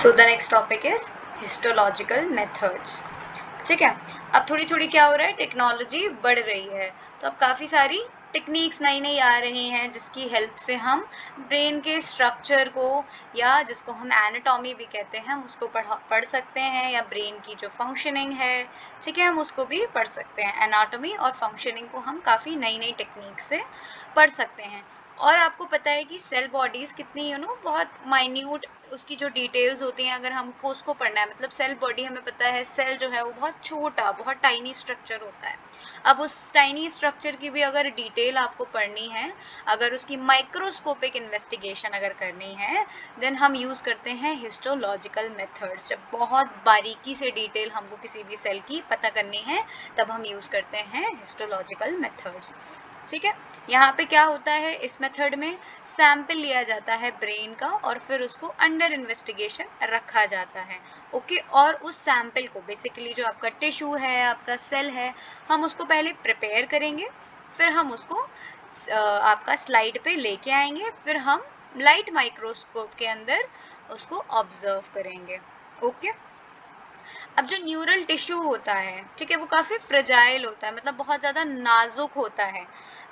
So the next topic is histological methods. ठीक है, अब थोड़ी थोड़ी क्या हो रहा है, टेक्नोलॉजी बढ़ रही है, तो अब काफ़ी सारी टेक्निक्स नई नई आ रही हैं जिसकी हेल्प से हम ब्रेन के स्ट्रक्चर को, या जिसको हम एनाटॉमी भी कहते हैं, हम उसको पढ़ सकते हैं, या ब्रेन की जो फंक्शनिंग है, ठीक है, हम उसको भी पढ़ सकते हैं। एनाटॉमी और फंक्शनिंग को हम काफ़ी नई नई टेक्निक से पढ़ सकते हैं। और आपको पता है कि सेल बॉडीज़ कितनी बहुत माइन्यूट उसकी जो डिटेल्स होती हैं, अगर हमको उसको पढ़ना है, मतलब सेल बॉडी हमें पता है, सेल जो है वो बहुत छोटा, बहुत टाइनी स्ट्रक्चर होता है। अब उस टाइनी स्ट्रक्चर की भी अगर डिटेल आपको पढ़नी है, अगर उसकी माइक्रोस्कोपिक इन्वेस्टिगेशन अगर करनी है, देन हम यूज़ करते हैं हिस्टोलॉजिकल मेथड्स। जब बहुत बारीकी से डिटेल हमको किसी भी सेल की पता करनी है, तब हम यूज़ करते हैं हिस्टोलॉजिकल मेथड्स। ठीक है, यहाँ पे क्या होता है, इस मेथड में सैंपल लिया जाता है ब्रेन का और फिर उसको अंडर इन्वेस्टिगेशन रखा जाता है। ओके, और उस सैंपल को बेसिकली जो आपका टिश्यू है, आपका सेल है, हम उसको पहले प्रिपेयर करेंगे, फिर हम उसको आपका स्लाइड पे लेके आएंगे, फिर हम लाइट माइक्रोस्कोप के अंदर उसको ऑब्जर्व करेंगे। ओके, अब जो न्यूरल टिश्यू होता है, ठीक है, वो काफ़ी फ्रेजाइल होता है, मतलब बहुत ज़्यादा नाजुक होता है।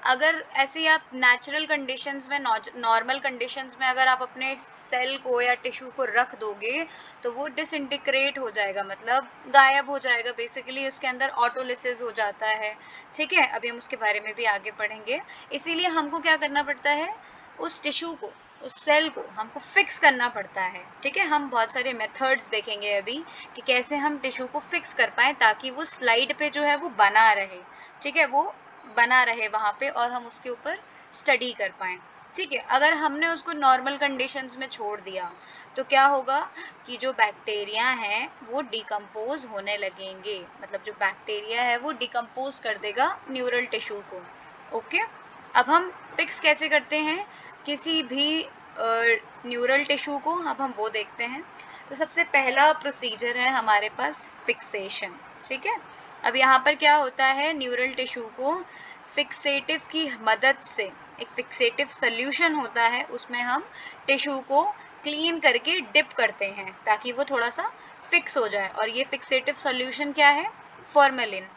अगर ऐसे ही आप नेचुरल कंडीशंस में, नॉर्मल कंडीशंस में अगर आप अपने सेल को या टिश्यू को रख दोगे, तो वो डिसइंटीग्रेट हो जाएगा, मतलब गायब हो जाएगा, बेसिकली उसके अंदर ऑटोलिसिस हो जाता है। ठीक है, अभी हम उसके बारे में भी आगे पढ़ेंगे। इसीलिए हमको क्या करना पड़ता है, उस टिश्यू को, उस सेल को हमको फिक्स करना पड़ता है। ठीक है, हम बहुत सारे मेथड्स देखेंगे अभी कि कैसे हम टिश्यू को फिक्स कर पाएँ ताकि वो स्लाइड पे जो है वो बना रहे। ठीक है, वो बना रहे वहाँ पे और हम उसके ऊपर स्टडी कर पाएँ। ठीक है, अगर हमने उसको नॉर्मल कंडीशंस में छोड़ दिया, तो क्या होगा कि जो बैक्टीरिया हैं वो डिकम्पोज होने लगेंगे, मतलब जो बैक्टीरिया है वो डिकम्पोज कर देगा न्यूरल टिश्यू को। ओके, अब हम फिक्स कैसे करते हैं किसी भी न्यूरल टिश्यू को, अब हम वो देखते हैं। तो सबसे पहला प्रोसीजर है हमारे पास फिक्सेशन। ठीक है, अब यहाँ पर क्या होता है, न्यूरल टिश्यू को फिक्सेटिव की मदद से, एक फिक्सेटिव सोल्यूशन होता है, उसमें हम टिश्यू को क्लीन करके डिप करते हैं ताकि वो थोड़ा सा फिक्स हो जाए, और ये फिक्सेटिव सोल्यूशन क्या है, फॉर्मेलिन।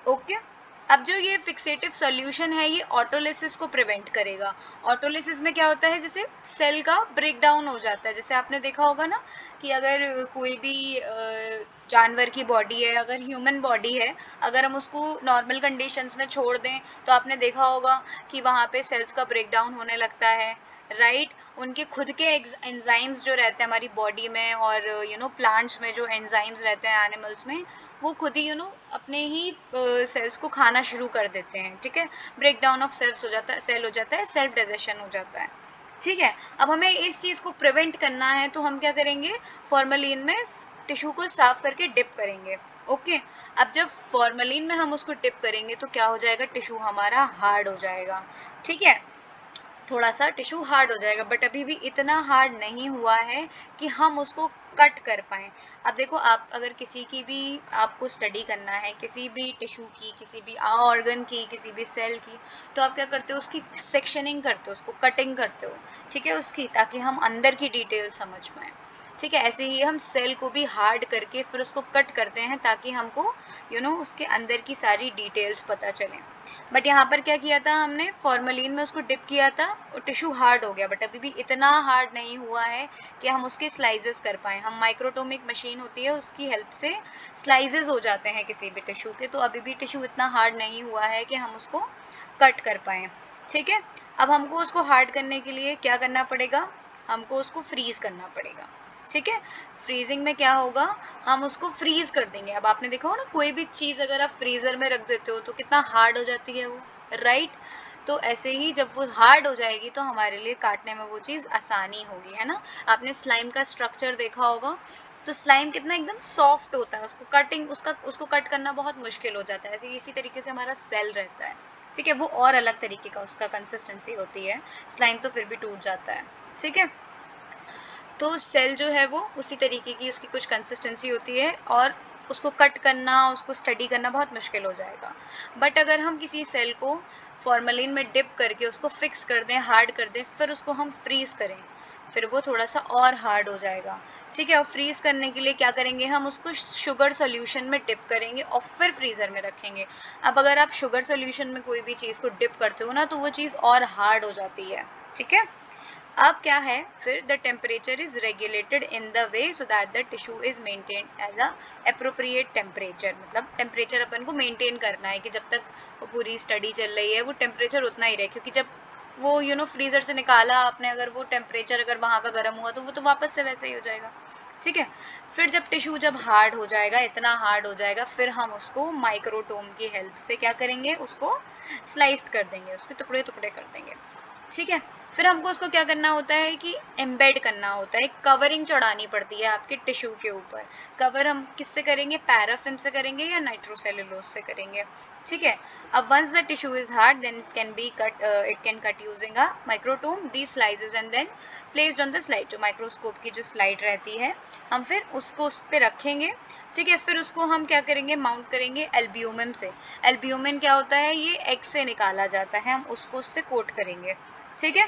ओके, अब जो ये फिक्सेटिव सॉल्यूशन है, ये ऑटोलिसिस को प्रिवेंट करेगा। ऑटोलिसिस में क्या होता है, जैसे सेल का ब्रेक डाउन हो जाता है, जैसे आपने देखा होगा ना कि अगर कोई भी जानवर की बॉडी है, अगर ह्यूमन बॉडी है, अगर हम उसको नॉर्मल कंडीशंस में छोड़ दें, तो आपने देखा होगा कि वहाँ पे सेल्स का ब्रेक डाउन होने लगता है, राइट। उनके खुद के एंजाइम्स जो रहते हैं हमारी बॉडी में, और प्लांट्स में जो एंजाइम्स रहते हैं एनिमल्स में, वो खुद ही अपने ही सेल्स को खाना शुरू कर देते हैं। ठीक है, ब्रेक डाउन ऑफ सेल्स हो जाता है, सेल हो जाता है, सेल्फ डाइजेशन हो जाता है। ठीक है, अब हमें इस चीज़ को प्रिवेंट करना है, तो हम क्या करेंगे, फॉर्मेलिन में टिश्यू को साफ करके डिप करेंगे। ओके, अब जब फॉर्मेलिन में हम उसको डिप करेंगे तो क्या हो जाएगा, टिश्यू हमारा हार्ड हो जाएगा। ठीक है, थोड़ा सा टिश्यू हार्ड हो जाएगा, बट अभी भी इतना हार्ड नहीं हुआ है कि हम उसको कट कर पाएँ। अब देखो, आप अगर किसी की भी आपको स्टडी करना है, किसी भी टिश्यू की, किसी भी ऑर्गन की, किसी भी सेल की, तो आप क्या करते हो, उसकी सेक्शनिंग करते हो, उसको कटिंग करते हो, ठीक है, उसकी, ताकि हम अंदर की डिटेल समझ पाएँ। ठीक है, ऐसे ही हम सेल को भी हार्ड करके फिर उसको कट करते हैं ताकि हमको उसके अंदर की सारी डिटेल्स पता चलें। बट यहाँ पर क्या किया था हमने, फॉर्मेलिन में उसको डिप किया था और टिश्यू हार्ड हो गया, बट अभी भी इतना हार्ड नहीं हुआ है कि हम उसके स्लाइसेस कर पाएँ। हम माइक्रोटोमिक मशीन होती है, उसकी हेल्प से स्लाइसेस हो जाते हैं किसी भी टिश्यू के, तो अभी भी टिश्यू इतना हार्ड नहीं हुआ है कि हम उसको कट कर पाएँ। ठीक है, अब हमको उसको हार्ड करने के लिए क्या करना पड़ेगा, हमको उसको फ्रीज़ करना पड़ेगा। ठीक है, फ्रीजिंग में क्या होगा, हम उसको फ्रीज कर देंगे। अब आपने देखा हो ना, कोई भी चीज़ अगर आप फ्रीज़र में रख देते हो तो कितना हार्ड हो जाती है वो, राइट। तो ऐसे ही जब वो हार्ड हो जाएगी तो हमारे लिए काटने में वो चीज़ आसानी होगी, है ना। आपने स्लाइम का स्ट्रक्चर देखा होगा, तो स्लाइम कितना एकदम सॉफ्ट होता है, उसको कट करना बहुत मुश्किल हो जाता है। ऐसे इसी तरीके से हमारा सेल रहता है। ठीक है, वो और अलग तरीके का उसका कंसिस्टेंसी होती है, स्लाइम तो फिर भी टूट जाता है। ठीक है, तो सेल जो है वो उसी तरीके की उसकी कुछ कंसिस्टेंसी होती है, और उसको कट करना, उसको स्टडी करना बहुत मुश्किल हो जाएगा। बट अगर हम किसी सेल को फॉर्मेलिन में डिप करके उसको फिक्स कर दें, हार्ड कर दें, फिर उसको हम फ्रीज़ करें, फिर वो थोड़ा सा और हार्ड हो जाएगा, ठीक है। और फ्रीज़ करने के लिए क्या करेंगे, हम उसको शुगर सॉल्यूशन में डिप करेंगे और फिर फ्रीज़र में रखेंगे। अब अगर आप शुगर सॉल्यूशन में कोई भी चीज़ को डिप करते हो ना, तो वो चीज़ और हार्ड हो जाती है, ठीक है। अब क्या है, फिर the temperature is regulated in the way so that the tissue is maintained as a appropriate temperature. मतलब टेम्परेचर अपन को मेंटेन करना है कि जब तक वो पूरी स्टडी चल रही है वो टेम्परेचर उतना ही रहे, क्योंकि जब वो फ्रीज़र से निकाला आपने, अगर वो टेम्परेचर अगर वहाँ का गर्म हुआ तो वो तो वापस से वैसे ही हो जाएगा, ठीक है। फिर जब टिश्यू जब हार्ड हो जाएगा, इतना हार्ड हो जाएगा, फिर हम उसको माइक्रोटोम की हेल्प से क्या करेंगे, उसको स्लाइस्ड कर देंगे, उसके टुकड़े टुकड़े कर देंगे, ठीक है। फिर हमको उसको क्या करना होता है कि एम्बेड करना होता है, कवरिंग चढ़ानी पड़ती है आपके टिश्यू के ऊपर। कवर हम किससे करेंगे, पैराफिन से करेंगे या नाइट्रोसेलुलोज से करेंगे, ठीक है। अब once the tissue is hard then it can cut using a microtome the slices and then placed on the slide. जो माइक्रोस्कोप की जो स्लाइड रहती है, हम फिर उसको उस पर रखेंगे, ठीक है। फिर उसको हम क्या करेंगे, माउंट करेंगे एल्ब्यूमिन से। एल्ब्यूमिन क्या होता है, ये एग से निकाला जाता है, हम उसको उससे कोट करेंगे, ठीक है।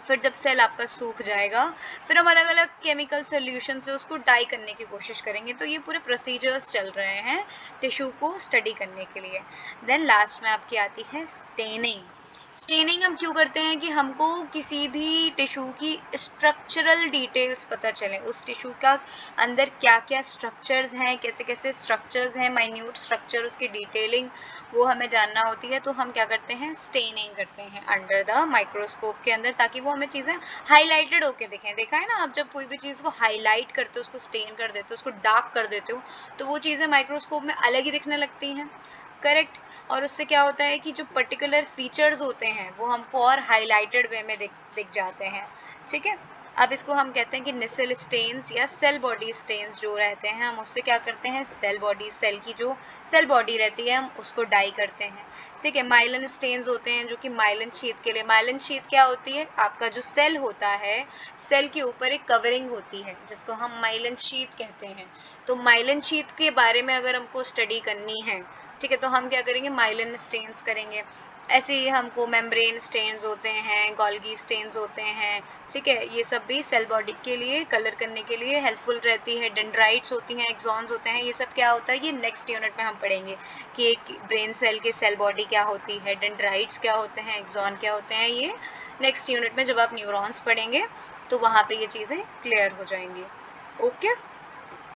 फिर जब सेल आपका सूख जाएगा, फिर हम अलग अलग केमिकल सोल्यूशन से उसको डाई करने की कोशिश करेंगे। तो ये पूरे प्रोसीजर्स चल रहे हैं टिश्यू को स्टडी करने के लिए। देन लास्ट में आपकी आती है स्टेनिंग। स्टेनिंग हम क्यों करते हैं, कि हमको किसी भी टिश्यू की स्ट्रक्चरल डिटेल्स पता चले, उस टिश्यू का अंदर क्या क्या स्ट्रक्चर्स हैं, कैसे कैसे स्ट्रक्चर्स हैं, माइन्यूट स्ट्रक्चर, उसकी डिटेलिंग वो हमें जानना होती है। तो हम क्या करते हैं, स्टेनिंग करते हैं अंडर द माइक्रोस्कोप के अंदर, ताकि वो हमें चीज़ें हाईलाइटेड होके दिखें। देखा है ना, आप जब कोई भी चीज़ को हाईलाइट करते हो, उसको स्टेन कर देते हो, उसको डार्क कर देते हो, तो वो चीज़ें माइक्रोस्कोप में अलग ही दिखने लगती हैं, करेक्ट। और उससे क्या होता है कि जो पर्टिकुलर फीचर्स होते हैं वो हमको और हाईलाइटेड वे में दिख जाते हैं, ठीक है। अब इसको हम कहते हैं कि निसेल स्टेन्स या सेल बॉडी स्टेन्स जो रहते हैं, हम उससे क्या करते हैं, सेल की जो सेल बॉडी रहती है हम उसको डाई करते हैं, ठीक है। माइलिन स्टेन्स होते हैं जो कि माइलिन शीथ के लिए, माइलिन शीथ क्या होती है, आपका जो सेल होता है, सेल के ऊपर एक कवरिंग होती है जिसको हम माइलिन शीथ कहते हैं। तो माइलिन शीथ के बारे में अगर हमको स्टडी करनी है, ठीक है, तो हम क्या करेंगे, माइलिन स्टेन्स करेंगे। ऐसे ही हमको मेम्ब्रेन स्टेन्स होते हैं, गोल्गी स्टेन्स होते हैं, ठीक है। ये सब भी सेल बॉडी के लिए कलर करने के लिए हेल्पफुल रहती है। डेंड्राइट्स होती हैं, एक्सॉन्स होते हैं, ये सब क्या होता है, ये नेक्स्ट यूनिट में हम पढ़ेंगे कि एक ब्रेन सेल की सेल बॉडी क्या होती है, डेंड्राइट्स क्या होते हैं, एक्सॉन क्या होते हैं, ये नेक्स्ट यूनिट में जब आप न्यूरॉन्स पढ़ेंगे तो वहाँ पे ये चीज़ें क्लियर हो जाएंगी। ओके।